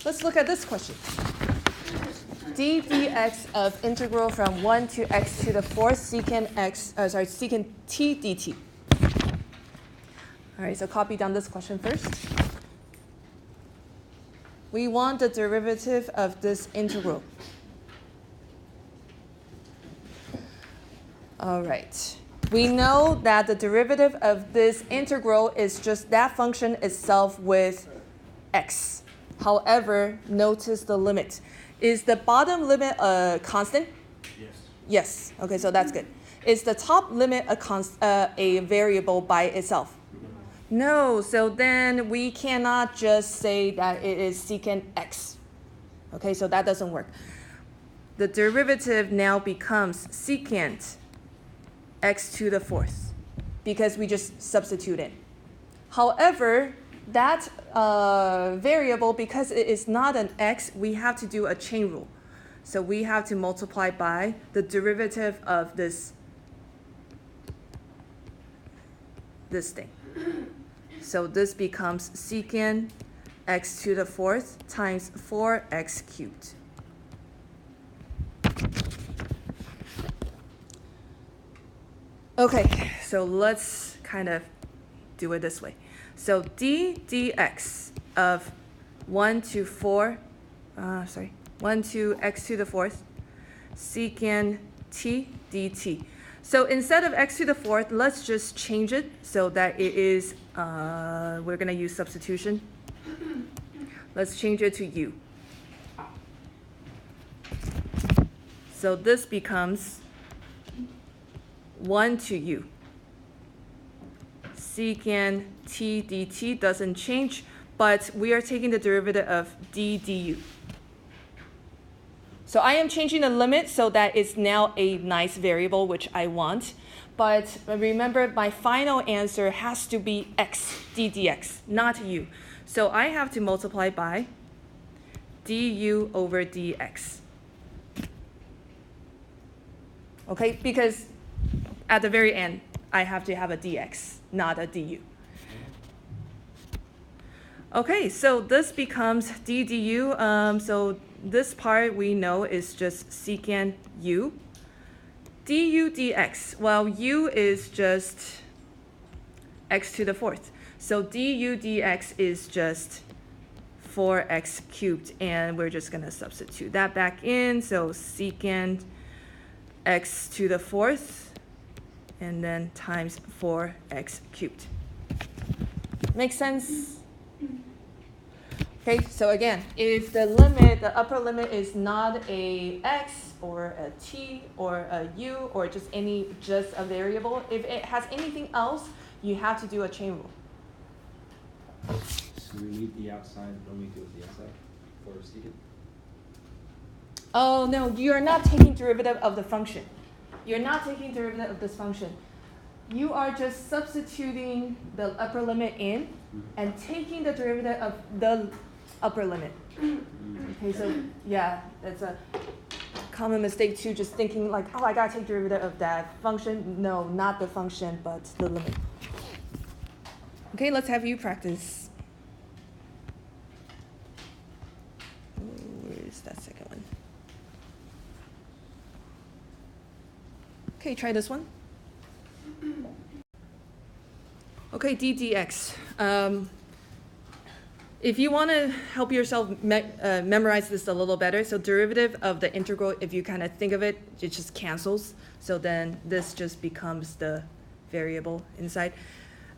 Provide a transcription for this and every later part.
Let's look at this question. d dx of integral from 1 to x to the 4th secant t dt. All right, so copy down this question first. We want the derivative of this integral. All right. We know that the derivative of this integral is just that function itself with x. However, notice the limit. Is the bottom limit a constant? Yes. Yes. Okay, so that's good. Is the top limit a variable by itself? No, so then we cannot just say that it is secant x. Okay, so that doesn't work. The derivative now becomes secant x to the 4th because we just substitute in. However, that variable, because it is not an x, we have to do a chain rule. So we have to multiply by the derivative of this thing. So this becomes secant x to the 4th times 4x cubed. Okay, so let's kind of do it this way. So d dx of 1 to x to the 4th secant t dt. So instead of x to the 4th, let's just change it so that it is, we're going to use substitution. Let's change it to u. So this becomes 1 to u. Secant t dt doesn't change, but we are taking the derivative of d du. So I am changing the limit so that it's now a nice variable, which I want. But remember, my final answer has to be x, d dx, not u. So I have to multiply by du over dx. Okay, because at the very end, I have to have a dx, not a du. Okay, so this becomes d du. So this part we know is just secant u. Du dx, well, u is just x to the 4th. So du dx is just 4x cubed, and we're just going to substitute that back in. So secant x to the 4th, and then times 4x cubed. Make sense? Okay, so again, if the limit, the upper limit is not a x or a t or a u or just a variable, if it has anything else, you have to do a chain rule. So we leave the outside, don't we do the outside for secant? Oh no, you are not taking derivative of the function. You're not taking derivative of this function. You are just substituting the upper limit in and taking the derivative of the upper limit. Okay, so yeah, that's a common mistake too, just thinking like, oh, I gotta take derivative of that function. No, not the function, but the limit. Okay, let's have you practice. Where is that second one? Okay, try this one. Okay, d dx. If you want to help yourself memorize this a little better, so derivative of the integral, if you kind of think of it, it just cancels. So then this just becomes the variable inside.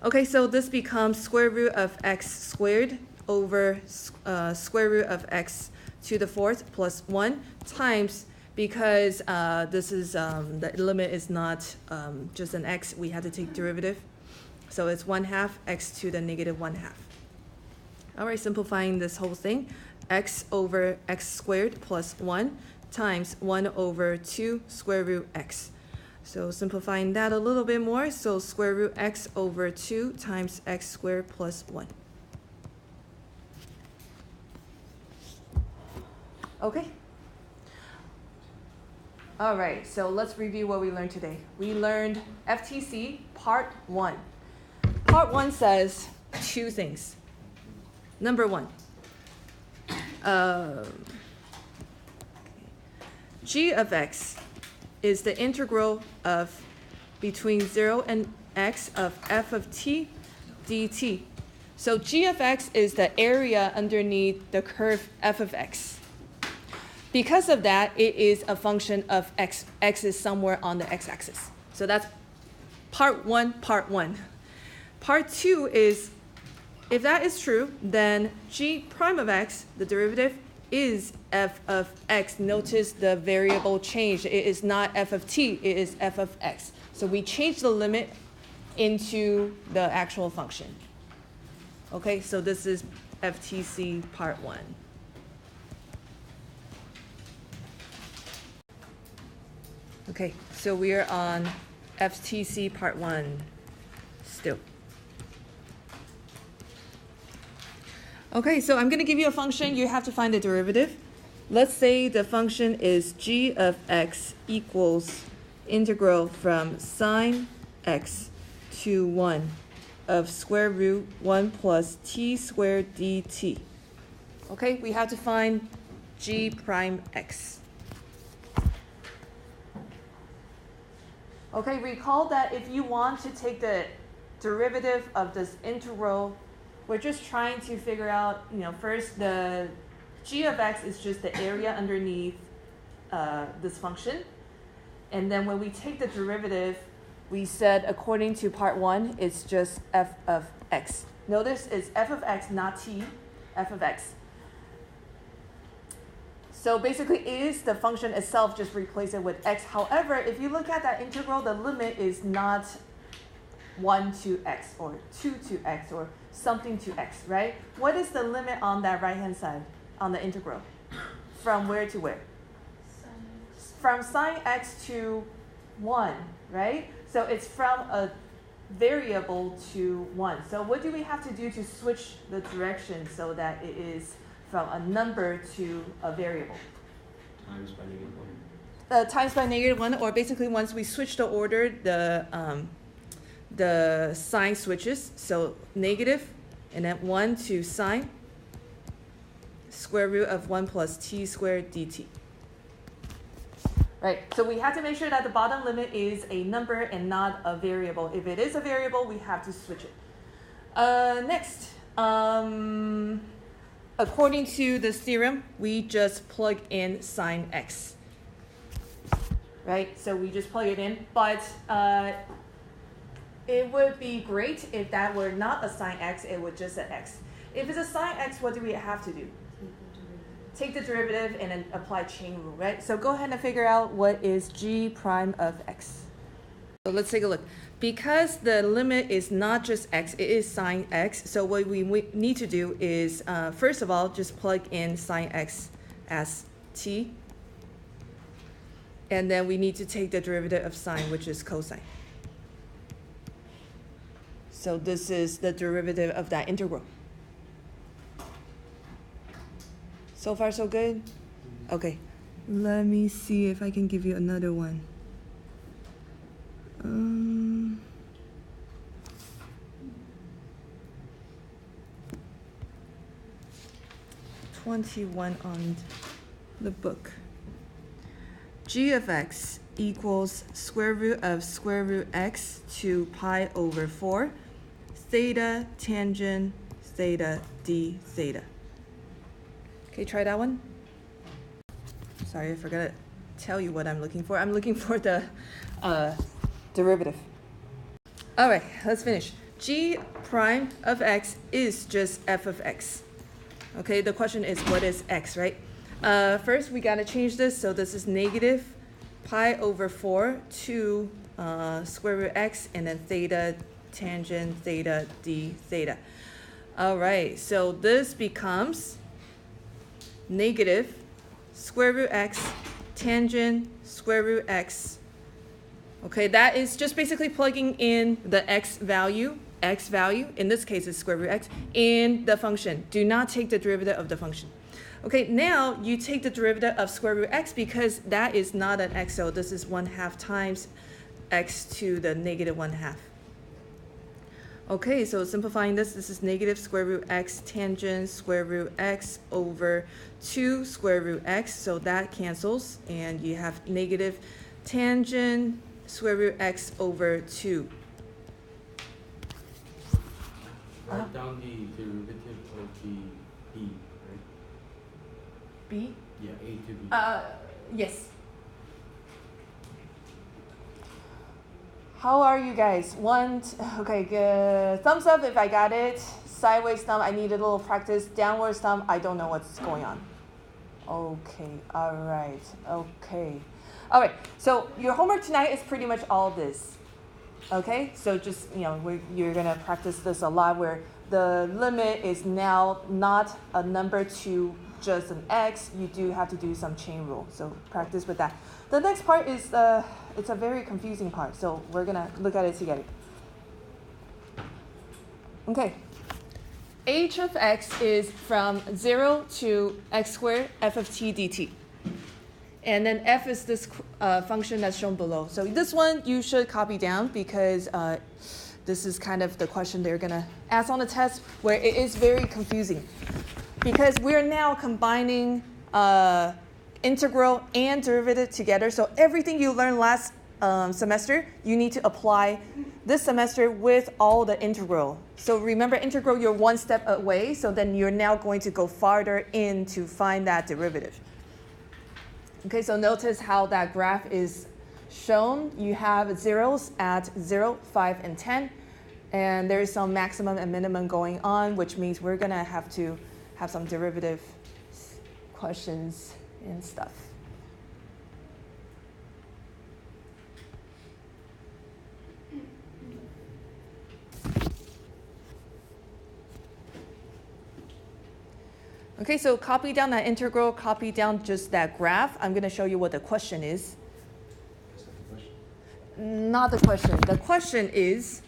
Okay, so this becomes square root of x squared over square root of x to the 4th plus 1 times, because this is the limit is not just an x, we have to take derivative. So it's 1/2 x to the negative 1/2. All right, simplifying this whole thing, x over x squared plus 1 times 1 over 2 square root x. So simplifying that a little bit more, so square root x over 2 times x squared plus 1. Okay. All right, so let's review what we learned today. We learned FTC Part 1. Part 1 says two things. Number 1, G of x is the integral of between 0 and x of f of t dt. So g of x is the area underneath the curve f of x. Because of that, it is a function of x. X is somewhere on the x-axis. So that's part one. Part two is, if that is true, then g prime of x, the derivative, is f of x. Notice the variable change. It is not f of t, it is f of x. So we change the limit into the actual function. Okay, so this is FTC part one. Okay, so we are on FTC part one still. Okay, so I'm going to give you a function. You have to find the derivative. Let's say the function is g of x equals integral from sine x to 1 of square root 1 plus t squared dt. Okay, we have to find g prime x. Okay, recall that if you want to take the derivative of this integral, we're just trying to figure out, first the g of x is just the area underneath this function. And then when we take the derivative, we said according to part one, it's just f of x. Notice it's f of x, not t, f of x. So basically it is the function itself, just replace it with x. However, if you look at that integral, the limit is not 1 to x or 2 to x or something to x, right? What is the limit on that right-hand side, on the integral? From where to where? From sine x to 1, right? So it's from a variable to 1. So what do we have to do to switch the direction so that it is from a number to a variable? Times by -1. Times by -1, or basically once we switch the order, the sign switches. So negative, and then 1 to sine square root of 1 plus t squared dt. Right, so we have to make sure that the bottom limit is a number and not a variable. If it is a variable, we have to switch it. Next, according to this theorem, we just plug in sine x. Right, so we just plug it in, but it would be great if that were not a sine x, it would just an x. If it's a sine x, what do we have to do? Take the derivative and then apply chain rule, right? So go ahead and figure out what is g prime of x. So let's take a look. Because the limit is not just x, it is sine x. So what we need to do is, first of all, just plug in sine x as t. And then we need to take the derivative of sine, which is cosine. So this is the derivative of that integral. So far, so good? Okay, let me see if I can give you another one. 21 on the book. G of x equals square root of square root x to pi over 4, theta tangent theta d theta. Okay, try that one. Sorry, I forgot to tell you what I'm looking for. I'm looking for the derivative. All right, let's finish. G prime of x is just f of x. Okay, the question is what is x, right? First, we got to change this. So this is negative pi over 4 to square root x, and then theta tangent theta d theta. All right, so this becomes negative square root x tangent square root x. Okay, that is just basically plugging in the x value, in this case is square root x, in the function. Do not take the derivative of the function. Okay, now you take the derivative of square root x because that is not an x, so this is 1/2 times x to the negative 1/2. Okay, so simplifying this is negative square root x tangent square root x over 2 square root x, so that cancels, and you have negative tangent square root x over 2. Write down the derivative of the b, right? B? Yeah, a to b. Yes. How are you guys? Okay, good. Thumbs up if I got it. Sideways thumb, I need a little practice. Downwards thumb, I don't know what's going on. Okay, all right, okay. All right, so your homework tonight is pretty much all this. Okay, so just, you're gonna practice this a lot where the limit is now not a number to just an x. You do have to do some chain rule, so practice with that. The next part is, it's a very confusing part, so we're gonna look at it together. Okay, h of x is from 0 to x squared f of t dt. And then f is this function that's shown below. So this one you should copy down because this is kind of the question they're going to ask on the test where it is very confusing. Because we're now combining integral and derivative together. So everything you learned last semester, you need to apply this semester with all the integral. So remember, integral, you're one step away. So then you're now going to go farther in to find that derivative. Okay, so notice how that graph is shown. You have zeros at 0, 5, and 10. And there's some maximum and minimum going on, which means we're going to have some derivative questions and stuff. Okay, so copy down that integral, copy down just that graph. I'm going to show you what the question is. Not the question. The question is,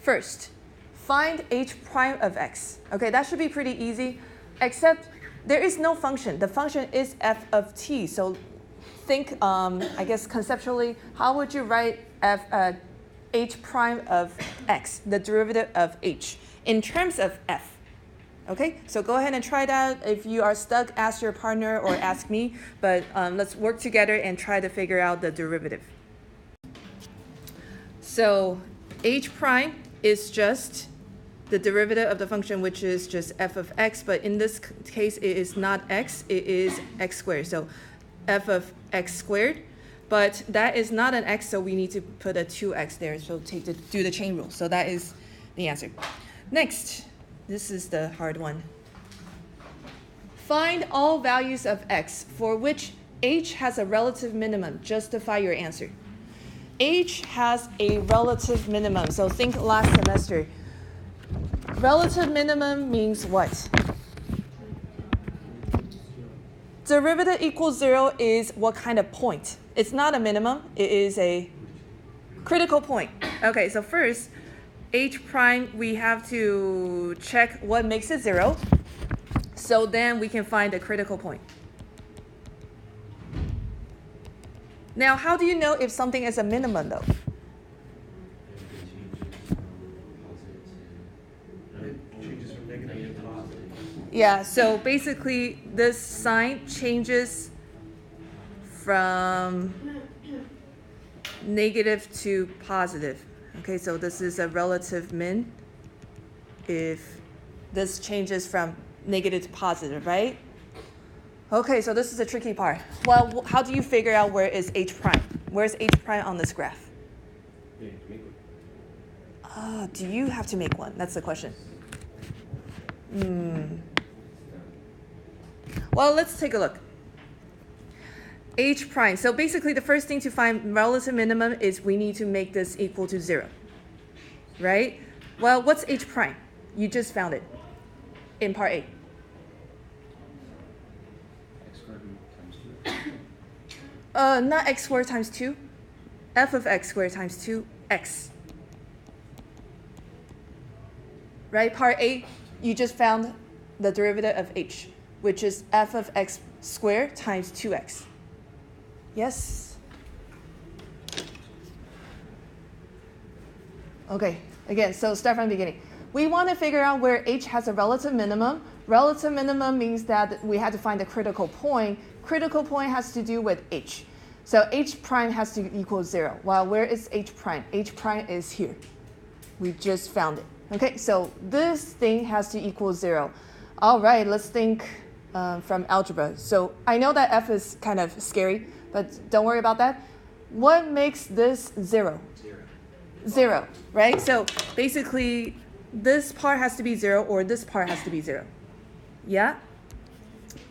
first, find h prime of x. Okay, that should be pretty easy, except there is no function. The function is f of t. So think, I guess conceptually, how would you write h prime of x, the derivative of h, in terms of f? Okay, so go ahead and try that. If you are stuck, ask your partner or ask me. But let's work together and try to figure out the derivative. So h prime is just the derivative of the function, which is just f of x. But in this case, it is not x. It is x squared. So f of x squared. But that is not an x, so we need to put a 2x there. So do the chain rule. So that is the answer. Next. This is the hard one. Find all values of x for which h has a relative minimum. Justify your answer. H has a relative minimum. So think last semester. Relative minimum means what? Derivative equals 0 is what kind of point? It's not a minimum. It is a critical point. Okay, so first, h prime, we have to check what makes it 0. So then we can find a critical point. Now, how do you know if something is a minimum, though? Yeah, so basically this sign changes from negative to positive. Okay, so this is a relative min if this changes from negative to positive, right? Okay, so this is a tricky part. Well, how do you figure out where is h prime? Where's h prime on this graph? Do you have to make one? That's the question. Well, let's take a look. H prime. So basically, the first thing to find relative minimum is we need to make this equal to 0, right? Well, what's h prime? You just found it in part A. X squared times 2. Not x squared times 2. F of x squared times 2x. Right? Part A, you just found the derivative of h, which is f of x squared times 2x. Yes? Okay, Again, so start from the beginning. We want to figure out where h has a relative minimum. Relative minimum means that we had to find the critical point. Critical point has to do with h. So h prime has to equal 0. Well, where is h prime? H prime is here. We just found it. Okay, so this thing has to equal 0. All right, let's think from algebra. So I know that f is kind of scary, but don't worry about that. What makes this 0? 0, right? So basically, this part has to be 0 or this part has to be 0. Yeah?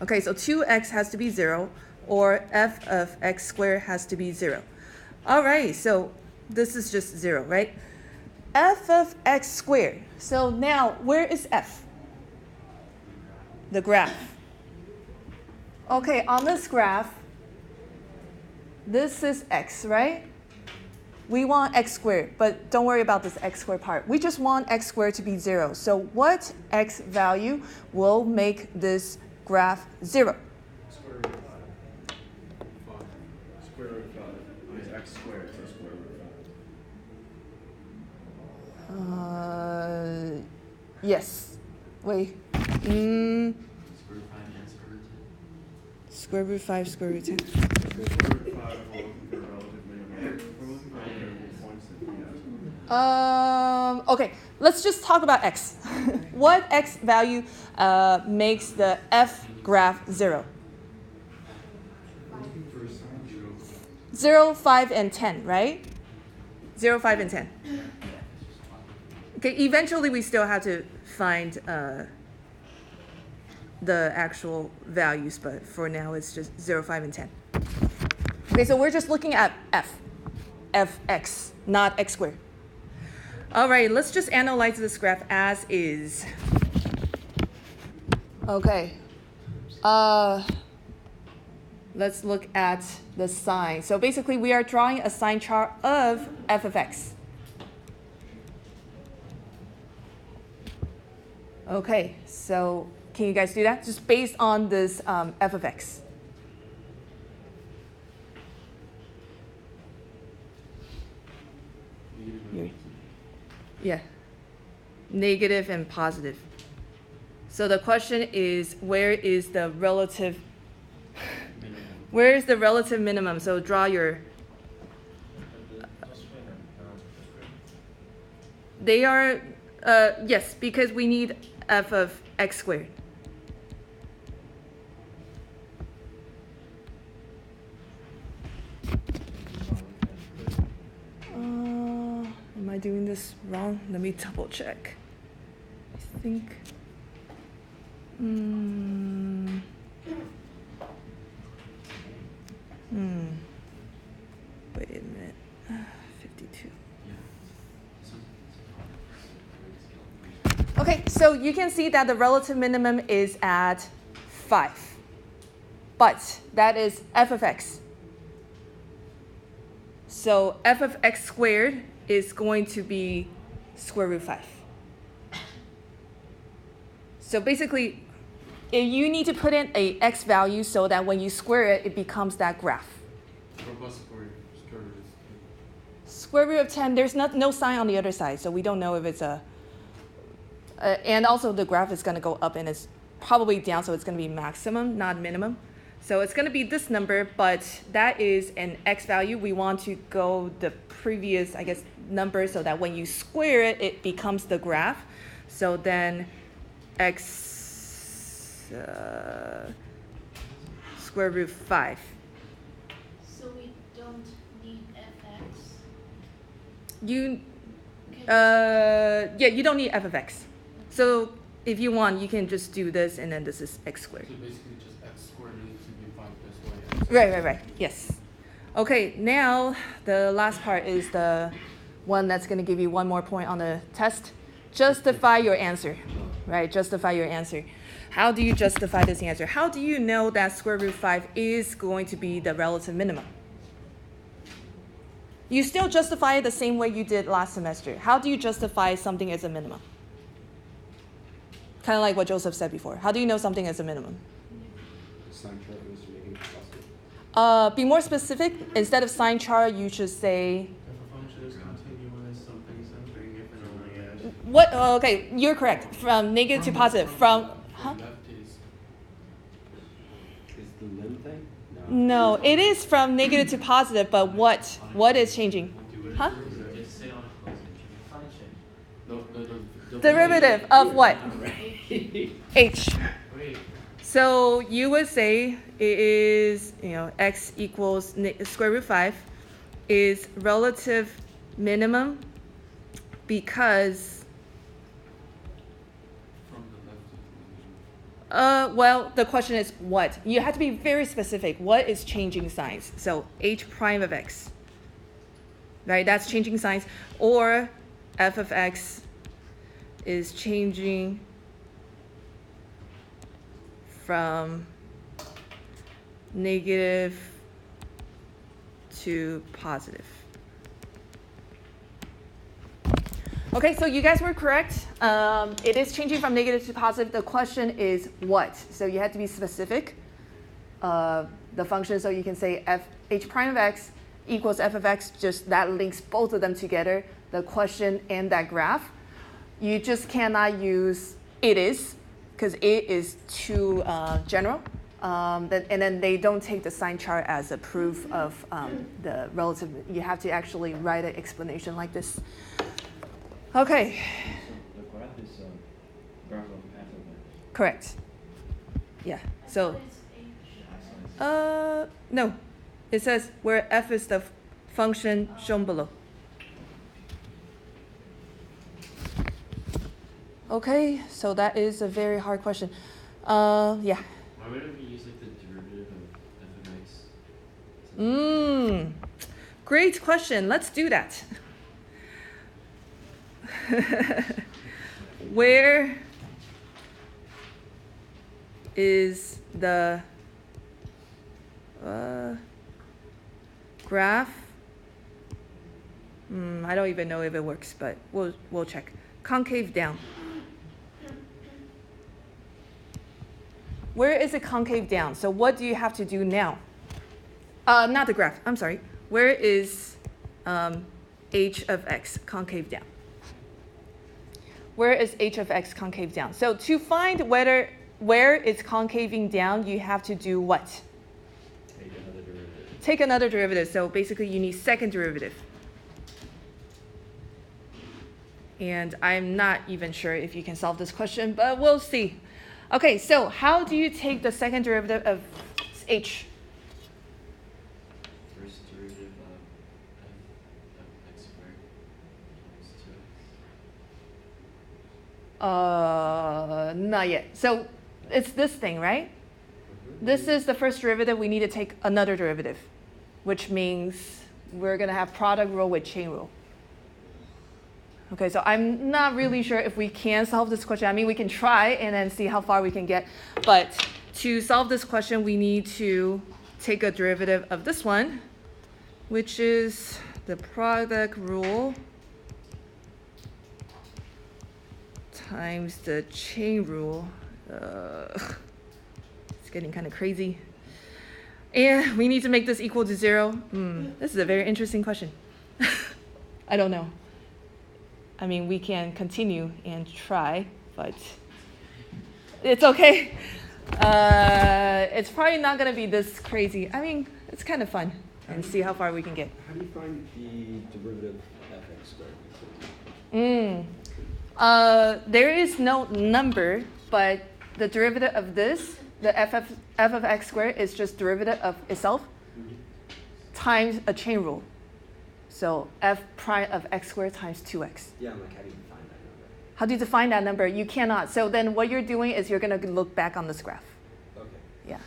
Okay, so 2x has to be 0 or f of x squared has to be 0. All right, so this is just 0, right? F of x squared. So now, where is f? The graph. Okay, on this graph, this is x, right? We want x squared, but don't worry about this x squared part. We just want x squared to be 0. So what x value will make this graph 0? Square root of 5. Square root of 5. I mean, x squared plus square root of 5. Yes. Wait. Square root of 5, square root of 10. Square root of 5, we're looking for relative minimum. We're looking for the points that we have. Okay, let's just talk about x. What x value makes the f graph 0? 0, 5, and 10, right? 0, 5, and 10. Okay, eventually we still have to find the actual values, but for now it's just 0, 5, and 10. Okay, so we're just looking at fx, not x squared. All right, let's just analyze this graph as is. Okay. Let's look at the sign. So basically, we are drawing a sign chart of f of x. Okay, so can you guys do that? Just based on this f of x. Yeah, negative and positive. So the question is, where is the relative minimum? So draw your. They are yes, because we need f of x squared. Am I doing this wrong? Let me double check. I think. Wait a minute. 52. Okay, so you can see that the relative minimum is at 5. But that is f of x. So f of x squared is going to be square root 5. So basically, you need to put in a x value so that when you square it, it becomes that graph. Square root of 10, there's no sign on the other side, so we don't know if it's a... and also the graph is going to go up and it's probably down, so it's going to be maximum, not minimum. So it's going to be this number, but that is an x value. We want to go the previous, I guess, number so that when you square it, it becomes the graph. So then x square root 5. So we don't need fx? Yeah, you don't need f of x. So if you want, you can just do this, and then this is x squared. So basically just x squared needs to be 5 this way. Right. Yes. Okay, now the last part is the one that's going to give you one more point on the test. Justify your answer, right? Justify your answer. How do you justify this answer? How do you know that square root 5 is going to be the relative minimum? You still justify it the same way you did last semester. How do you justify something as a minimum? Kind of like what Joseph said before. How do you know something is a minimum? Sign chart is making it possible. Be more specific. Instead of sign chart, you should say... If a function is continuous, something, if in a line what? Oh, okay, you're correct. From negative to positive. From huh? Left is the limb thing? No, it is from negative to positive. But what? What is changing? Huh? just say on a function. No. Derivative of what? H. Wait. So you would say it is, x equals square root 5 is relative minimum because, From the left to well, the question is what? You have to be very specific. What is changing signs? So h prime of x, right? That's changing signs. Or f of x is changing from negative to positive. Okay, so you guys were correct. It is changing from negative to positive. The question is what? So you have to be specific. The function, so you can say h prime of x equals f of x, just that links both of them together, the question and that graph. You just cannot use it is, because it is too general. And then they don't take the sign chart as a proof of the relative. You have to actually write an explanation like this. Okay. So the graph is graph of f of x. Correct. Yeah. So, What is H? no. It says where f is the function shown below. Okay, so that is a very hard question. Yeah. Why wouldn't we use like the derivative of f of x? Great question. Let's do that. Where is the graph? I don't even know if it works, but we'll check. Concave down. Where is it concave down? So what do you have to do now? Not the graph. I'm sorry. Where is h of x concave down? Where is h of x concave down? So to find where it's concaving down, you have to do what? Take another derivative. Take another derivative. So basically you need second derivative. And I'm not even sure if you can solve this question, but we'll see. Okay, so how do you take the second derivative of h? First derivative of f of x squared times 2x. Not yet. So it's this thing, right? This is the first derivative. We need to take another derivative, which means we're going to have product rule with chain rule. Okay, so I'm not really sure if we can solve this question. I mean, we can try and then see how far we can get. But to solve this question, we need to take a derivative of this one, which is the product rule times the chain rule. It's getting kind of crazy. And we need to make this equal to 0. This is a very interesting question. I don't know. I mean, we can continue and try, but it's okay. It's probably not going to be this crazy. I mean, it's kind of fun and see how far we can get. How do you find the derivative of fx squared? There is no number, but the derivative of this, the f of x squared, is just derivative of itself times a chain rule. So f prime of x squared times 2x. Yeah, I'm like, how do you find that number? How do you define that number? You cannot. So then what you're doing is you're going to look back on this graph. Okay. Yeah.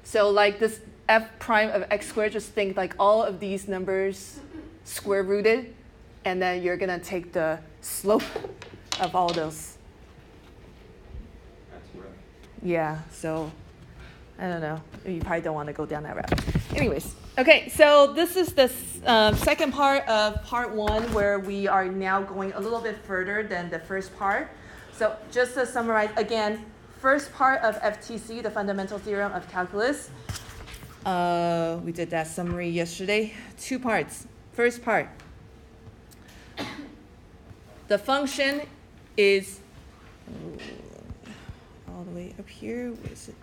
So like this f prime of x squared, just think like all of these numbers square rooted, and then you're going to take the slope of all those. That's rough. Yeah, so I don't know. You probably don't want to go down that route. Anyways, okay, so this is the second part of part 1 where we are now going a little bit further than the first part. So just to summarize again, first part of FTC, the fundamental theorem of calculus. We did that summary yesterday. 2 parts. First part. the function is all the way up here. Where is it?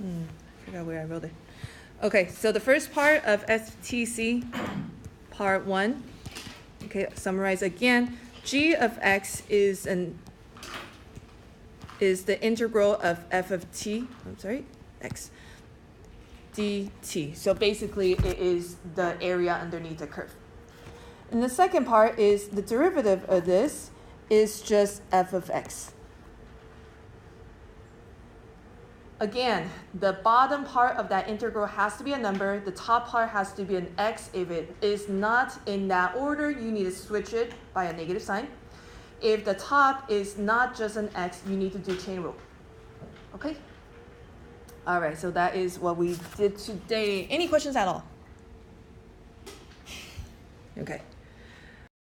I forgot where I wrote it. Okay, so the first part of STC, part 1. Okay, summarize again. G of x is the integral of f of t. I'm sorry, x dt. So basically, it is the area underneath the curve. And the second part is the derivative of this is just f of x. Again, the bottom part of that integral has to be a number. The top part has to be an x. If it is not in that order, you need to switch it by a negative sign. If the top is not just an x, you need to do chain rule. Okay? All right, so that is what we did today. Any questions at all? Okay.